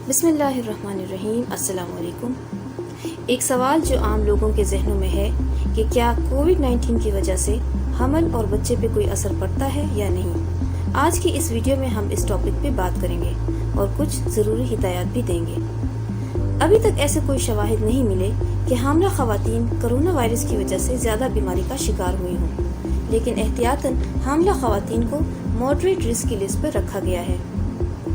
بسم اللہ الرحمن الرحیم۔ السلام علیکم۔ ایک سوال جو عام لوگوں کے ذہنوں میں ہے کہ کیا کووڈ-19 کی وجہ سے حمل اور بچے پہ کوئی اثر پڑتا ہے یا نہیں۔ آج کی اس ویڈیو میں ہم اس ٹاپک پہ بات کریں گے اور کچھ ضروری ہدایات بھی دیں گے۔ ابھی تک ایسے کوئی شواہد نہیں ملے کہ حاملہ خواتین کرونا وائرس کی وجہ سے زیادہ بیماری کا شکار ہوئی ہوں، لیکن احتیاطاً حاملہ خواتین کو ماڈریٹ رسک کی لسٹ پر رکھا گیا ہے۔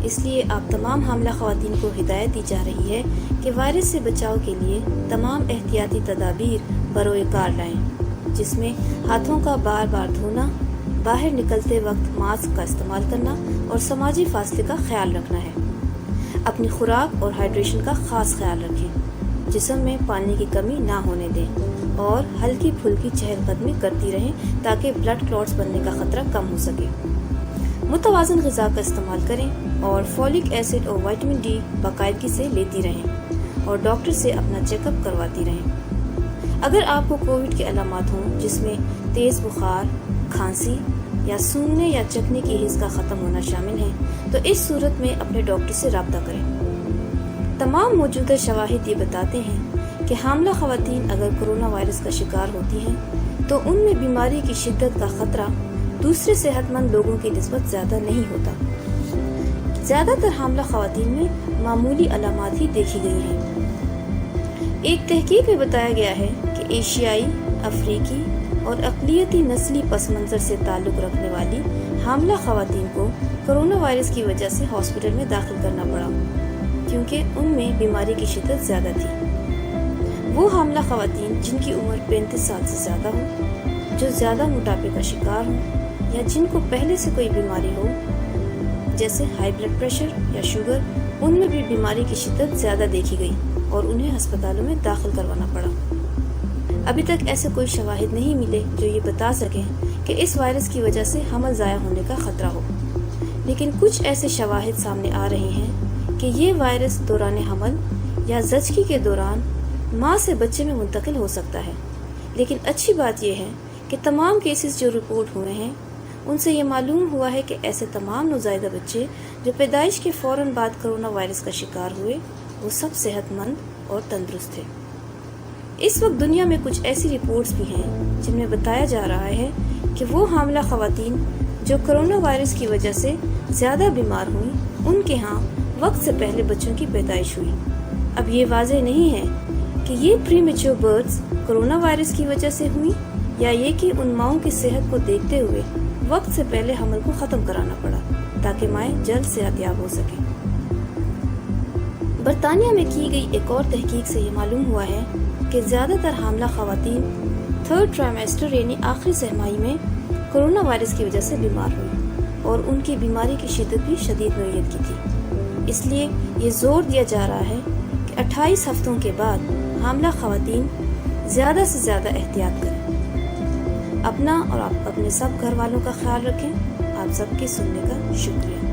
اس لیے آپ تمام حاملہ خواتین کو ہدایت دی جا رہی ہے کہ وائرس سے بچاؤ کے لیے تمام احتیاطی تدابیر بروئے کار لائیں، جس میں ہاتھوں کا بار بار دھونا، باہر نکلتے وقت ماسک کا استعمال کرنا اور سماجی فاصلے کا خیال رکھنا ہے۔ اپنی خوراک اور ہائیڈریشن کا خاص خیال رکھیں، جسم میں پانی کی کمی نہ ہونے دیں اور ہلکی پھلکی چہل قدمی کرتی رہیں تاکہ بلڈ کلوٹس بننے کا خطرہ کم ہو سکے۔ متوازن غذا کا استعمال کریں اور فولک ایسڈ اور وٹامن ڈی باقاعدگی سے لیتی رہیں اور ڈاکٹر سے اپنا چیک اپ کرواتی رہیں۔ اگر آپ کو کووڈ کے علامات ہوں جس میں تیز بخار، کھانسی یا سونگنے یا چکھنے کی حس کا ختم ہونا شامل ہے تو اس صورت میں اپنے ڈاکٹر سے رابطہ کریں۔ تمام موجودہ شواہد یہ بتاتے ہیں کہ حاملہ خواتین اگر کرونا وائرس کا شکار ہوتی ہیں تو ان میں بیماری کی شدت کا خطرہ دوسرے صحت مند لوگوں کی نسبت زیادہ نہیں ہوتا۔ زیادہ تر حاملہ خواتین میں معمولی علامات ہی دیکھی گئی ہیں۔ ایک تحقیق میں بتایا گیا ہے کہ ایشیائی، افریقی اور اقلیتی نسلی پس منظر سے تعلق رکھنے والی حاملہ خواتین کو کرونا وائرس کی وجہ سے ہاسپٹل میں داخل کرنا پڑا، کیونکہ ان میں بیماری کی شدت زیادہ تھی۔ وہ حاملہ خواتین جن کی عمر 35 سال سے زیادہ ہو، جو زیادہ موٹاپے کا شکار ہوں یا جن کو پہلے سے کوئی بیماری ہو جیسے ہائی بلڈ پریشر یا شوگر، ان میں بھی بیماری کی شدت زیادہ دیکھی گئی اور انہیں ہسپتالوں میں داخل کروانا پڑا۔ ابھی تک ایسے کوئی شواہد نہیں ملے جو یہ بتا سکیں کہ اس وائرس کی وجہ سے حمل ضائع ہونے کا خطرہ ہو، لیکن کچھ ایسے شواہد سامنے آ رہے ہیں کہ یہ وائرس دوران حمل یا زچگی کے دوران ماں سے بچے میں منتقل ہو سکتا ہے۔ لیکن اچھی بات یہ ہے کہ تمام کیسز جو رپورٹ ہوئے ہیں ان سے یہ معلوم ہوا ہے کہ ایسے تمام نوزائیدہ بچے جو پیدائش کے فوراً بعد کرونا وائرس کا شکار ہوئے وہ سب صحت مند اور تندرست تھے۔ اس وقت دنیا میں کچھ ایسی رپورٹس بھی ہیں جن میں بتایا جا رہا ہے کہ وہ حاملہ خواتین جو کرونا وائرس کی وجہ سے زیادہ بیمار ہوئیں ان کے ہاں وقت سے پہلے بچوں کی پیدائش ہوئی۔ اب یہ واضح نہیں ہے کہ یہ پری میچور برتھس کرونا وائرس کی وجہ سے ہوئی یا یہ کہ ان ماؤں کی صحت کو دیکھتے ہوئے وقت سے پہلے حمل کو ختم کرانا پڑا تاکہ مائیں جلد صحت یاب ہو سکیں۔ برطانیہ میں کی گئی ایک اور تحقیق سے یہ معلوم ہوا ہے کہ زیادہ تر حاملہ خواتین تھرڈ ٹرائمیسٹر یعنی آخری سہ ماہی میں کرونا وائرس کی وجہ سے بیمار ہوئی اور ان کی بیماری کی شدت بھی شدید نوعیت کی تھی۔ اس لیے یہ زور دیا جا رہا ہے کہ 28 ہفتوں کے بعد حاملہ خواتین زیادہ سے زیادہ احتیاط کریں۔ اپنا اور اپنے سب گھر والوں کا خیال رکھیں۔ آپ سب کے سننے کا شکریہ۔